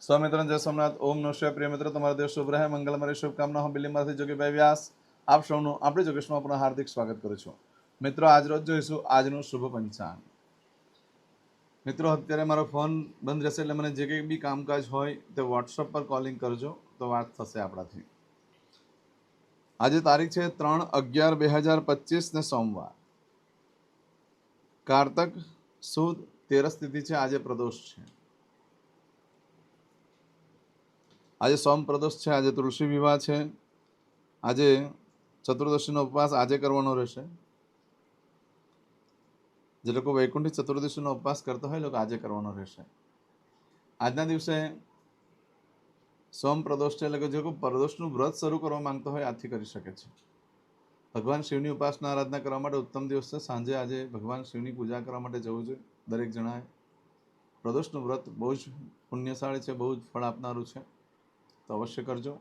સ્વામિત્રણ જય સોમનાથ. ઓમ નમઃ શિવાય. પ્રિય મિત્રો, તમારો દિવસ શુભ રહે, મંગલમય શુભકામના. હું બિલ્લીમાંથી જોગીભાઈ વ્યાસ આપ સૌનું આપણી જોગેશમાં પુનઃ હાર્દિક સ્વાગત કરું છું. મિત્રો, આજ રોજ જોઈશું આજનું શુભ પંચાંગ. મિત્રો, અત્યારે મારો ફોન બંધ રહેશે એટલે મને જે કંઈ બી કામકાજ હોય તે વોટ્સઅપ પર કોલિંગ કરજો તો વાત થશે આપણાથી. આજે તારીખ છે 3/11/2025 ને સોમવાર, કારતક સુદ 13 તિથિ છે. આજે પ્રદોષ છે. આજે સોમ પ્રદોષ છે. આજે તુલસી વિવાહ છે. આજે ચતુર્દશીનો ઉપવાસ આજે કરવાનો રહેશે. જે લોકો વૈકુંઠી ચતુર્દશીનો ઉપવાસ કરતા હોય લોકો આજે કરવાનો રહેશે. આજના દિવસે સોમ પ્રદોષ છે એટલે કે જે કોઈ પ્રદોષનું વ્રત શરૂ કરવા માંગતો હોય આજથી કરી શકે છે. ભગવાન શિવની ઉપાસના આરાધના કરવા માટે ઉત્તમ દિવસ છે. સાંજે આજે ભગવાન શિવની પૂજા કરવા માટે જવું જોઈએ દરેક જણાએ. પ્રદોષનું વ્રત બહુ જ પુણ્યશાળી છે, બહુ જ ફળ આપનારું છે, તો અવશ્ય કરજો.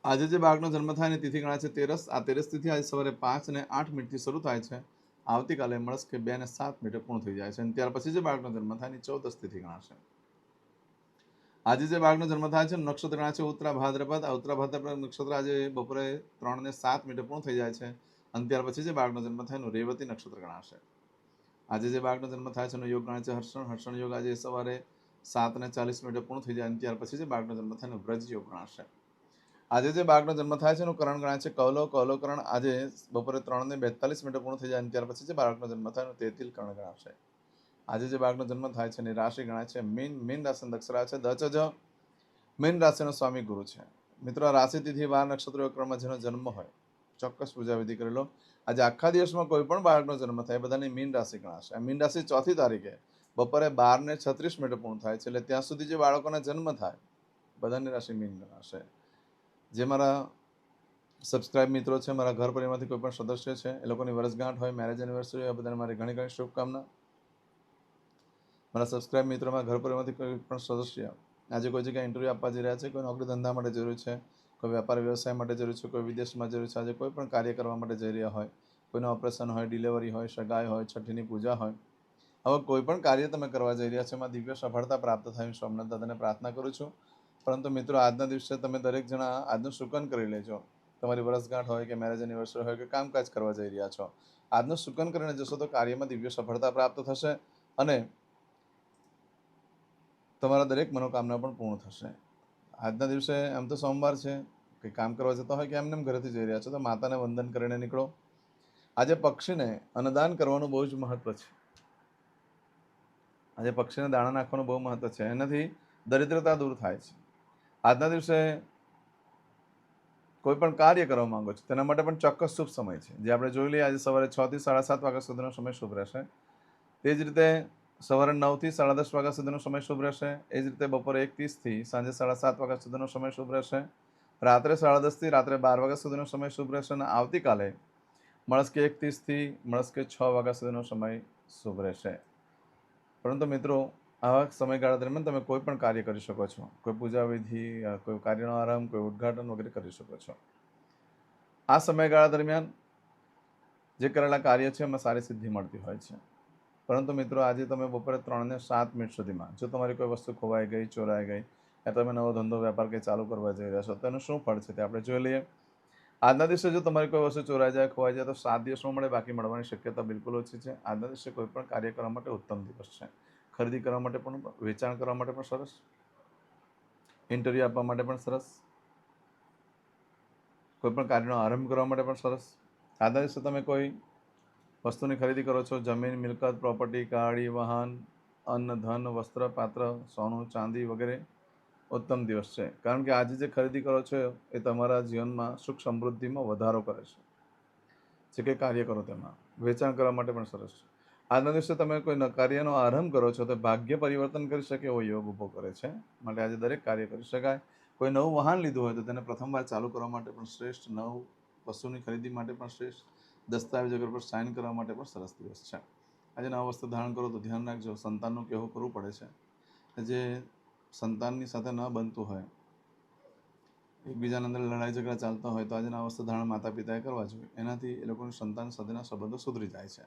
આજે જે બાળકનો જન્મ થાય એની તિથિ ગણાય છે તેરસ. આ તેરસ તિથિ આજે સવારે 5:08 શરૂ થાય છે. આવતીકાલે મળસ્કે 2:07 પૂર્ણ થઈ જાય છે. અને ત્યાર પછી જે બાળકનો જન્મ થાય એની 14 તિથિ ગણાશે. આજે જે બાળકનો જન્મ થાય છે નક્ષત્ર ગણાય છે ઉત્તરા ભાદ્રપદ. આ ઉત્તરા ભાદ્રપદ નક્ષત્ર આજે બપોરે 3:07 પૂર્ણ થઈ જાય છે. અને ત્યાર પછી જે બાળકનો જન્મ થાય એનું રેવતી નક્ષત્ર ગણાશે. આજે જે બાળકનો જન્મ થાય છે એનો યોગ ગણાય છે હર્ષણ. હર્ષણ યોગ આજે સવારે 7:40 પૂર્ણ થઈ જાય. અને ત્યાર પછી જે બાળકનો જન્મ થાય એનો વ્રજ યોગ ગણાશે. આજે જે બાળકનો જન્મ થાય છે એનું કરણ ગણાય છે કૌલવ. કૌલવ કરણ આજે બપોરે 3:42 પૂર્ણ થઈ જાય. અને ત્યાર પછી જે બાળકનો જન્મ થાય એનું તેતિલ કરણ ગણાશે. આજે જે બાળકનો જન્મ થાય છે એની રાશિ ગણાય છે મીન. મીન રાશિ દક્ષરા છે. દચજ મીન રાશિનો સ્વામી ગુરુ છે. મિત્રો, આ રાશિ તિથિ 12 નક્ષત્રો ક્રમમાં જેનો જન્મ હોય ચોક્કસ પૂજા વિધિ કરી લો. આજે આખા દિવસમાં કોઈ પણ બાળકનો જન્મ થાય બધાની મીન રાશિ ગણાશે. આ મીન રાશિ 4મી તારીખે બપોરે 12:36 પૂર્ણ થાય છે. એટલે ત્યાં સુધી જે બાળકોના જન્મ થાય બધાની રાશિ મીન ગણાશે. જે મારા સબસ્ક્રાઇબ મિત્રો છે, મારા ઘર પરિવારમાંથી કોઈ પણ સદસ્ય છે, એ લોકોની વર્ષગાંઠ હોય, મેરેજ એનિવર્સરી હોય, બધાને મારી ઘણી ઘણી શુભકામના. મારા સબસ્ક્રાઇબ મિત્રોમાં ઘર પરિવારમાંથી કોઈ પણ સદસ્ય આજે કોઈ જગ્યાએ ઇન્ટરવ્યૂ આપવા જઈ રહ્યા છે, કોઈ નોકરી ધંધા માટે જરૂર છે, કોઈ વેપાર વ્યવસાય માટે જરૂર છે, કોઈ વિદેશમાં જરૂર છે, આજે કોઈ પણ કાર્ય કરવા માટે જઈ રહ્યા હોય, કોઈનું ઓપરેશન હોય, ડિલિવરી હોય, સગાઈ હોય, છઠ્ઠીની પૂજા હોય, હવે કોઈ પણ કાર્ય તમે કરવા જઈ રહ્યા છો એમાં દિવ્ય સફળતા પ્રાપ્ત થાય હું સોમનાથ દાદાને પ્રાર્થના કરું છું. પરંતુ મિત્રો, આજના દિવસે તમે દરેક જણા આજનું શુકન કરી લેજો. તમારી વર્ષગાંઠ હોય કે મેરેજ એનિવર્સરી હોય કે કામકાજ કરવા જઈ રહ્યા છો, આજનું શુકન કરીને જશો તો કાર્યમાં દિવ્ય સફળતા પ્રાપ્ત થશે અને તમારા દરેક મનોકામના પણ પૂર્ણ થશે. આજના દિવસે એમ તો સોમવાર છે, કંઈ કામ કરવા જતા હોય કે એમને ઘરેથી જઈ રહ્યા છો તો માતાને વંદન કરીને નીકળો. આજે પક્ષીને અન્નદાન કરવાનું બહુ જ મહત્વ છે. આજે પક્ષીને દાણા નાખવાનું બહુ મહત્વ છે. એનાથી દરિદ્રતા દૂર થાય છે. આજના દિવસે કોઈ પણ કાર્ય કરવા માંગો છો તેના માટે પણ ચોક્કસ શુભ સમય છે, જે આપણે જોઈ લઈએ. આજે સવારે 6 થી 7:30 વાગ્યા સુધીનો સમય શુભ રહેશે. તે જ રીતે સવારે 9 થી 10:30 વાગ્યા સુધીનો સમય શુભ રહેશે. એ જ રીતે બપોરે 1:30 થી સાંજે 7:30 વાગ્યા સુધીનો સમય શુભ રહેશે. રાત્રે 10:30 થી રાત્રે 12 વાગ્યા સુધીનો સમય શુભ રહેશે. અને આવતીકાલે મળસ્કે 1:30 થી મળસ્કે 6 વાગ્યા સુધીનો સમય શુભ રહેશે. પરંતુ મિત્રો, આવા સમયગાળા દરમિયાન તમે કોઈ પણ કાર્ય કરી શકો છો. કોઈ પૂજા વિધિ, કોઈ કાર્યનો આરંભ, કોઈ ઉદ્ઘાટન વગેરે કરી શકો છો. આ સમયગાળા દરમિયાન જે કરેલા કાર્ય છે એમાં સારી સિદ્ધિ મળતી હોય છે. પરંતુ મિત્રો, આજે તમે બપોરે 3:07 સુધીમાં જો તમારી કોઈ વસ્તુ ખોવાઈ ગઈ, ચોરાઈ ગઈ, યા તમે નવો ધંધો વેપાર કંઈ ચાલુ કરવા જઈ રહ્યા છો તો એનું શું ફળ છે તે આપણે જોઈ લઈએ. આજના દિવસે જો તમારી કોઈ વસ્તુ ચોરાઈ જાય, ખોવાઈ જાય તો 7 દિવસમાં મળે, બાકી મળવાની શક્યતા બિલકુલ ઓછી છે. આજના દિવસે કોઈ પણ કાર્ય કરવા માટે ઉત્તમ દિવસ છે. ખરીદી કરવા માટે પણ, વેચાણ કરવા માટે પણ સરસ, ઇન્ટરવ્યૂ આપવા માટે પણ સરસ, કોઈ પણ કાર્યનો આરંભ કરવા માટે પણ સરસ. આજના દિવસે તમે કોઈ વસ્તુની ખરીદી કરો છો, જમીન, મિલકત, પ્રોપર્ટી, ગાડી, વાહન, અન્ન, ધન, વસ્ત્ર, પાત્ર, સોનું, ચાંદી વગેરે, ઉત્તમ દિવસ છે. કારણ કે આજે જે ખરીદી કરો છો એ તમારા જીવનમાં સુખ સમૃદ્ધિમાં વધારો કરે છે. જે કંઈ કાર્ય કરો તેમાં વેચાણ કરવા માટે પણ સરસ છે. આજના દિવસે તમે કોઈ કાર્યનો આરંભ કરો છો તો ભાગ્ય પરિવર્તન કરી શકે એવો યોગ ઊભો કરે છે. માટે આજે દરેક કાર્ય કરી શકાય. કોઈ નવું વાહન લીધું હોય તો તેને પ્રથમવાર ચાલુ કરવા માટે પણ શ્રેષ્ઠ, નવું વસ્તુની ખરીદી માટે પણ શ્રેષ્ઠ, દસ્તાવેજ વગર પર સાઇન કરવા માટે પણ સરસ દિવસ છે. આજે નવા વસ્ત્ર ધારણ કરો તો ધ્યાન રાખજો, સંતાનનું કહેવું કરવું પડે છે. જે સંતાનની સાથે ન બનતું હોય, એકબીજાના અંદર લડાઈ ઝઘડા ચાલતા હોય તો આજે નવા વસ્ત્ર ધારણ માતા પિતાએ કરવા જોઈએ. એનાથી એ લોકોની સંતાન સાથેના સંબંધો સુધરી જાય છે.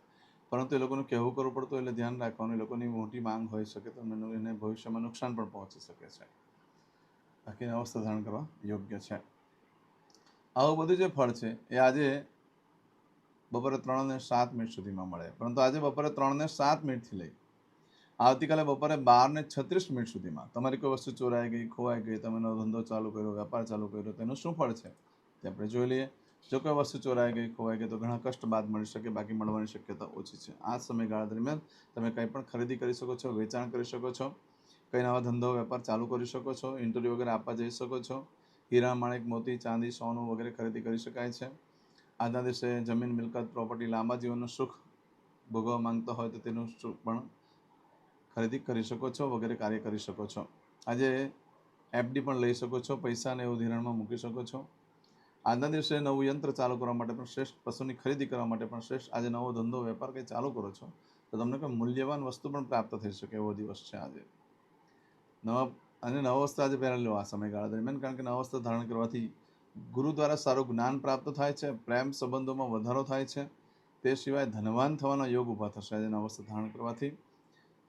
પરંતુ એ લોકોનું કહેવું કરવું પડતું, એટલે ધ્યાન રાખવાનું. એ લોકોની મોટી માંગ હોઈ શકે તો એને ભવિષ્યમાં નુકસાન પણ પહોંચી શકે છે. બાકી અવસ્થા ધારણ કરવા યોગ્ય છે. આવું બધું જે ફળ છે એ આજે બપોરે 3:07 સુધીમાં મળે, પરંતુ આજે બપોરે 3:07 લઈ આવતીકાલે બપોરે 12:36 સુધીમાં તમારી કોઈ વસ્તુ ચોરાઈ ગઈ, ખોવાઈ ગઈ, તમે નવો ધંધો ચાલુ કર્યો, વેપાર ચાલુ કર્યો, તેનું શું ફળ છે તે આપણે જોઈ લઈએ. જો કોઈ વસ્તુ ચોરાઈ ગઈ, ખોવાઈ ગઈ તો ઘણા કષ્ટ બાદ મળી શકે, બાકી મળવાની શક્યતા ઓછી છે. આ સમયગાળા દરમિયાન તમે કંઈ પણ ખરીદી કરી શકો છો, વેચાણ કરી શકો છો, કંઈ નવા ધંધો વેપાર ચાલુ કરી શકો છો, ઇન્ટરવ્યૂ વગેરે આપવા જઈ શકો છો, હીરા માણેક મોતી ચાંદી સોનું વગેરે ખરીદી કરી શકાય છે. આજના દિવસે જમીન મિલકત પ્રોપર્ટી લાંબા જીવનનું સુખ ભોગવવા માંગતા હોય તો તેનું સુખ પણ ખરીદી કરી શકો છો, વગેરે કાર્ય કરી શકો છો. આજે એફડી પણ લઈ શકો છો, પૈસાને એવું ધિરાણમાં મૂકી શકો છો. આજના દિવસે નવું યંત્ર ચાલુ કરવા માટે પણ શ્રેષ્ઠ, પશુની ખરીદી કરવા માટે પણ શ્રેષ્ઠ. આજે નવો ધંધો વેપાર કંઈ ચાલુ કરો છો તો તમને કોઈ મૂલ્યવાન વસ્તુ પણ પ્રાપ્ત થઈ શકે એવો દિવસ છે આજે. નવા વસ્ત્ર આજે પહેરેલો આ સમયગાળા દરમિયાન, કારણ કે નવા વસ્ત્ર ધારણ કરવાથી ગુરુ દ્વારા સારું જ્ઞાન પ્રાપ્ત થાય છે, પ્રેમ સંબંધોમાં વધારો થાય છે. તે સિવાય ધનવાન થવાના યોગ ઊભા થશે આજે નવા વસ્ત્ર ધારણ કરવાથી.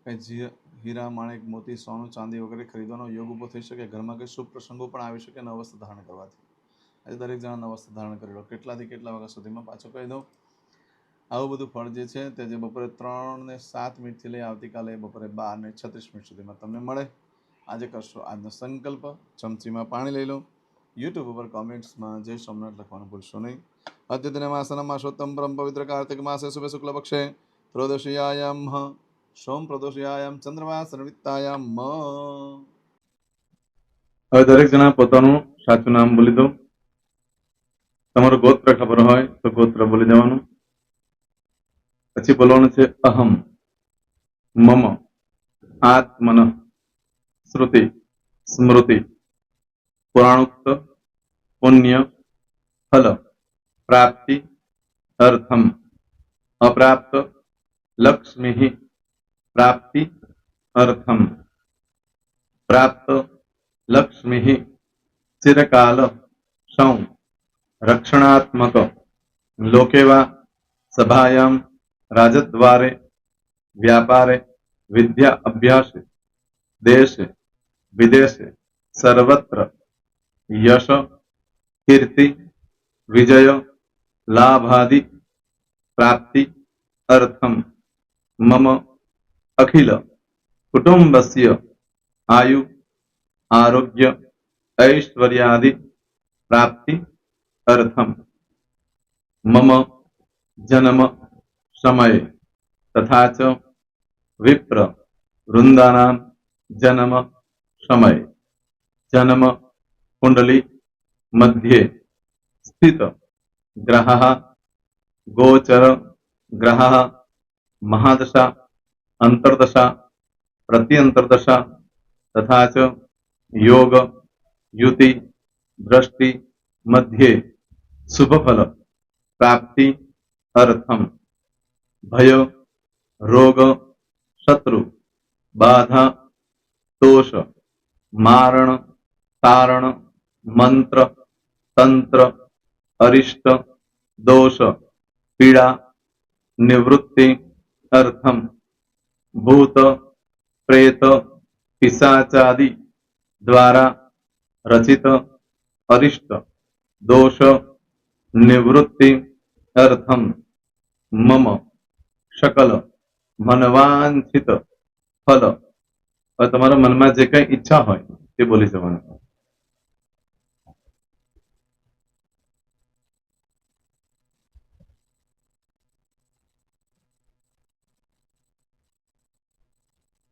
કંઈ હીરા માણેક મોતી સોનું ચાંદી વગેરે ખરીદવાનો યોગ ઊભો થઈ શકે. ઘરમાં કંઈ શુભ પ્રસંગો પણ આવી શકે નવા વસ્ત્ર ધારણ કરવાથી. આજે દરેક જણા નવા વસ્ત્ર ધારણ કરી લો. કેટલાથી કેટલા વાગ્યા સુધીમાં પાછો કહી દઉં. આવું બધું ફળ જે છે તે જે બપોરે 3:07 લઈ આવતીકાલે બપોરે 12:36 સુધીમાં તમને મળે. આજે કરશો આજનો સંકલ્પ. ચમચીમાં પાણી લઈ લો. યુટ્યુબ ઉપર કોમેન્ટ્સમાં જય સોમનાથ લખવાનું ભૂલશો નહીં. અદ્યતન માસના માસોત્તમ પરમ પવિત્ર કાર્તિક માસે શુભ શુક્લ પક્ષે ત્રોદશીયાયામ સોમ પ્રદોષયાયામ ચંદ્રમા સર્વિતાયામ. હવે દરેક જણા પોતાનું સાચું નામ બોલી દો. તમારું ગોત્ર ખબર હોય તો ગોત્ર બોલી દેવાનું. પછી બોલવાનું છે અહમ, મમ, આત્મન, શ્રુતિ, સ્મૃતિ, પુરાણોક્ત, પુણ્ય, ફલ, પ્રાપ્તિ, અર્થમ, અપ્રાપ્ત, લક્ષ્મી, પ્રાપ્તિ, અર્થમ, પ્રાપ્ત, લક્ષ્મી, ચિરકાલ, સૌ, રક્ષણાત્મક, લોકેવા, સભાયામ, રાજદ્વારે, વ્યાપારે, વિદ્યા અભ્યાસે, દેશે વિદેશે, સર્વત્ર, યશ, કીર્તિ, વિજય, લાભાદિ, પ્રાપ્તિ, અર્થમ, મમ, અખિલ કુટુંબસ્ય, આયુ, આરોગ્ય, ऐश्वर्यादि, प्राप्ति, अर्थम, मम, जन्म, समय, तथा च विप्र, वृंदानां, जन्म, समय, जन्म, कुंडली, मध्ये, स्थित, ग्रहः, गोचर, ग्रहः, महादशा, अंतर्दशा, प्रत्यंतर्दशा, तथा च योग, युति, दृष्टि, मध्ये, शुभ फल, प्राप्ति, अर्थम, भय, रोग, शत्रु, बाधा, दोष, मारण, तारण, मंत्र, तंत्र, अरिष्ट, दोष, पीड़ा, निवृत्ति, अर्थम, भूत, प्रेत, पिशाचादि द्वारा रचित अरिष्ट, दोष, निवृत्ति, अर्थम, मम, सकल मनवांछित फल. હવે તમારા મનમાં જે કઈ ઈચ્છા હોય તે બોલી જવાનું.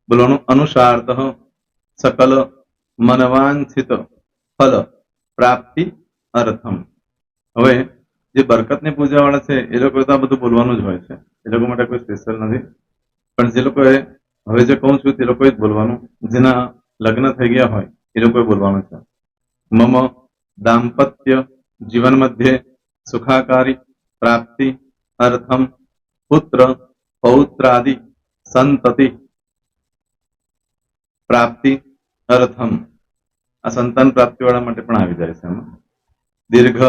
બોલવાનું અનુસારતઃ सकल मनवांछित फल प्राप्ति अर्थम. હવે જે બરકતની પૂજા વાળા છે એ લોકો તો આ બધું બોલવાનું જ હોય છે, એ લોકો માટે કોઈ સ્પેશિયલ નથી. પણ જે લોકોએ હવે જે કહું છું તે લોકોએ જ બોલવાનું. જેના લગ્ન થઈ ગયા હોય એ લોકોએ બોલવાનું છે. મમ દાંપત્ય જીવન મધ્યે સુખાકારી પ્રાપ્તિ અર્થમ પુત્ર પૌત્રાદિ સંતતિ પ્રાપ્તિ અર્થમ. આ સંતાન પ્રાપ્તિ વાળા માટે પણ આવી જાય છે. એમાં દીર્ઘ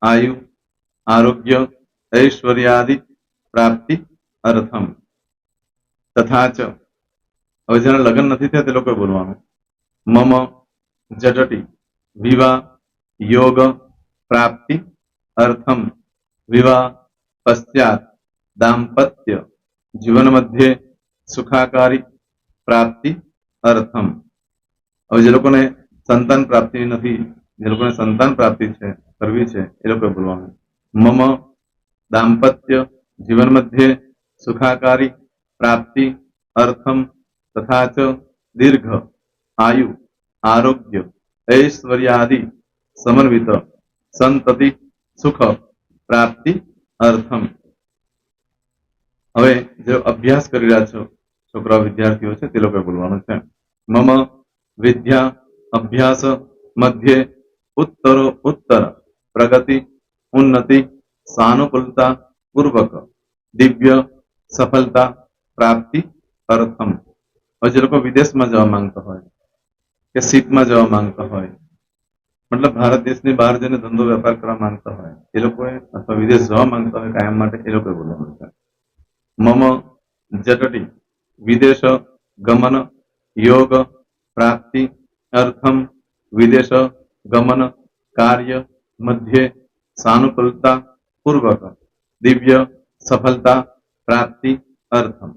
આયુ આરોગ્ય ઐશ્વર્યાદિ પ્રાપ્તિ અર્થમ તથા ચ હવે જેના લગ્ન નથી થયા તે લોકોએ બોલવાનું મમ જટટી વિવાહ યોગ પ્રાપ્તિ અર્થમ વિવાહ પશ્ચાત દાંપત્ય જીવન મધ્યે સુખાકારી પ્રાપ્તિ અર્થમ હવે જે લોકોને સંતાન પ્રાપ્તિ નથી જે લોકોને સંતાન પ્રાપ્તિ છે કરવી છે એ લોકોએ બોલવાનું મમ દાંપત્ય જીવન મધ્યે સુખાકારી પ્રાપ્તિ અર્થમ તથા ચ દીર્ઘ આયુ આરોગ્ય ઐશ્વર્યાદિ સમન્વિત સંતતિ સુખ પ્રાપ્તિ અર્થમ હવે જે અભ્યાસ કરી રહ્યા છો છોકરા વિદ્યાર્થીઓ છે તે લોકોએ બોલવાનું છે મમ વિદ્યા અભ્યાસ મધ્યે ઉત્તરો ઉત્તર પ્રગતિ ઉન્નતિ સાનુકૂલતા પૂર્વક દિવ્ય સફળતા પ્રાપ્તિ અર્થમ હવે જે લોકો વિદેશમાં જવા માંગતા હોય કે સીટમાં જવા માંગતા હોય મતલબ ભારત દેશની બહાર જઈને ધંધો વેપાર કરવા માંગતા હોય એ લોકોએ અથવા વિદેશ જવા માંગતા હોય કાયમ માટે એ લોકોએ બોલવાનું છે મમ જટટી વિદેશ ગમન યોગ પ્રાપ્તિ અર્થમ વિદેશ ગમન કાર્ય મધ્યે સાનુકૂલતા પૂર્વક દિવ્ય સફળતા પ્રાપ્તિ અર્થમ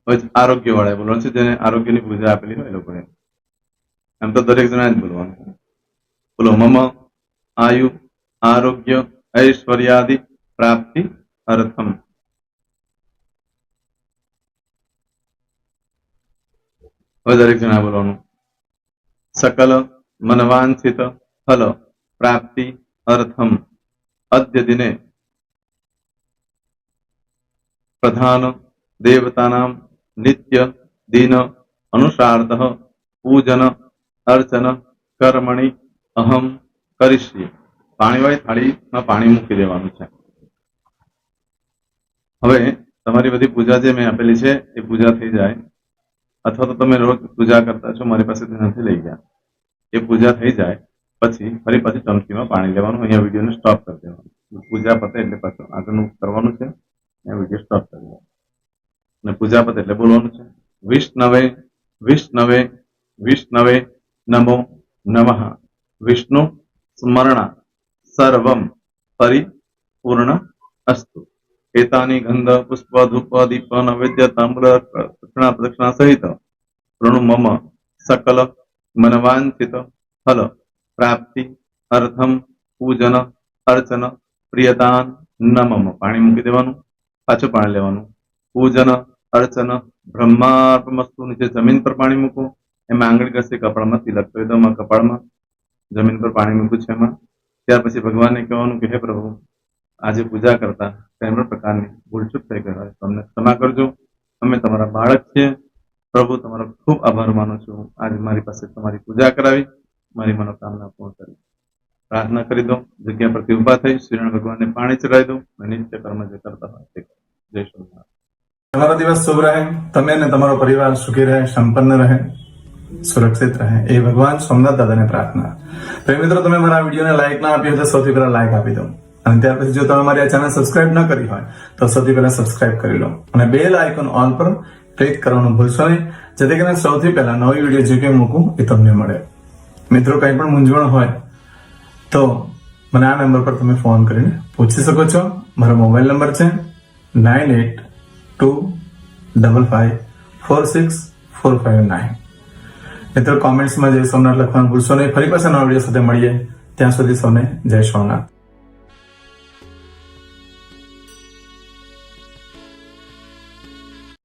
આરોગ્ય વાળા બોલવાનું છે જેને આરોગ્યની પૂજા આપેલી હોય એ લોકોએ એમ તો દરેક જણા જ બોલવાનું બોલો મમ આયુ આરોગ્ય ઐશ્વર્યાદિ પ્રાપ્તિ અર્થમ હવે દરેક જણા બોલવાનું સકલ મનવાંછિત ફલ પ્રાપ્તિ અર્થમ અદ્ય દિને પ્રધાન દેવતાનામ નિત્ય દિન અનુસાર્ધ પૂજન અર્ચન કર્મણિ અહમ કરીશ્યે પાણીવાળી થાળીમાં પાણી મૂકી દેવાનું છે હવે તમારી બધી પૂજા જે મેં આપેલી છે એ પૂજા થઈ જાય અથવા તો તમે રોજ પૂજા કરતા છો મારી પાસેથી નથી લઈ ગયા એ પૂજા થઈ જાય પછી ફરી પાછી ચમચીમાં પાણી લેવાનું અહીંયા વિડીયોને સ્ટોપ કરી દેવાનું પૂજા પતે એટલે પાછું આગળનું કરવાનું છે અહીંયા વિડીયો સ્ટોપ કરી દેવાનું અને પૂજા પતે એટલે બોલવાનું છે વિષ્ણવે વિષ્ણવે વિષ્ણવે નમો નમઃ વિષ્ણુ સ્મરણા સર્વમ પરિપૂર્ણ અસ્તુ એતાની ગંધ પુષ્પ ધૂપ દીપ નૈવેદ્ય તાંબૂલ પ્રદક્ષિણા સહિત પ્રણુ મમ સકલ મનવાંછિત ફલ પ્રાપ્તિ અર્થમ પૂજન અર્ચન પ્રિયતાન નમમ પાણી મૂકી દેવાનું પાછું પાણી લેવાનું પૂજન અર્ચન બ્રહ્માર્પમસ્તુ નીચે જમીન પર પાણી મૂકો એમાં આંગળી ઘસી કપાળમાં તિલક કરી દો કપાળમાં જમીન પર પાણી મૂક્યું છે એમાં ત્યાર પછી ભગવાનને કહેવાનું કે હે પ્રભુ આજે પૂજા કરતા કઈ પણ પ્રકારની ભૂલચૂક થઈ ગઈ હોય તમને ક્ષમા કરજો અમે તમારા બાળક છીએ પ્રભુ તમારો ખૂબ આભાર માનું છું આજે મારી પાસે તમારી પૂજા કરાવી મારી મનોકામના પૂર્ણ કરી પ્રાર્થના કરી દો જગ્યા પરથી ઉભા થઈ શ્રીનારાયણ ભગવાનને પાણી ચડાવી દો અને નિત્ય કર્મ જે કરતા હોય તે જય સોમનાથ તમારો દિવસ શુભ રહે તમે અને તમારો પરિવાર સુખી રહે સંપન્ન રહે સુરક્ષિત રહે એ ભગવાન સોમનાથ દાદાને પ્રાર્થના તો મિત્રો તમે મારા વિડીયોને લાઈક ના આપી હોય તો સૌથી પહેલા લાઈક આપી દો અને ત્યાર પછી જો તમે મારી આ ચેનલ સબસ્ક્રાઇબ ન કરી હોય તો સૌથી પહેલા સબસ્ક્રાઇબ કરી લો અને બેલ આઇકોન ઓલ પર ક્લિક કરવાનું ભૂલશો નહીં જેથી કરીને સૌથી પહેલા નવી વિડીયો જે કંઈ મૂકું એ તમને મળે મિત્રો કંઈ પણ મૂંઝવણ હોય તો મને આ નંબર પર તમે ફોન કરીને પૂછી શકો છો મારો મોબાઈલ નંબર છે 9825546459 મિત્રો કોમેન્ટ્સમાં જય સોમનાથ લખવાનું ભૂલશો નહીં ફરી પાછા નવા વિડીયો સાથે મળીએ ત્યાં સુધી સૌને જય સોમનાથ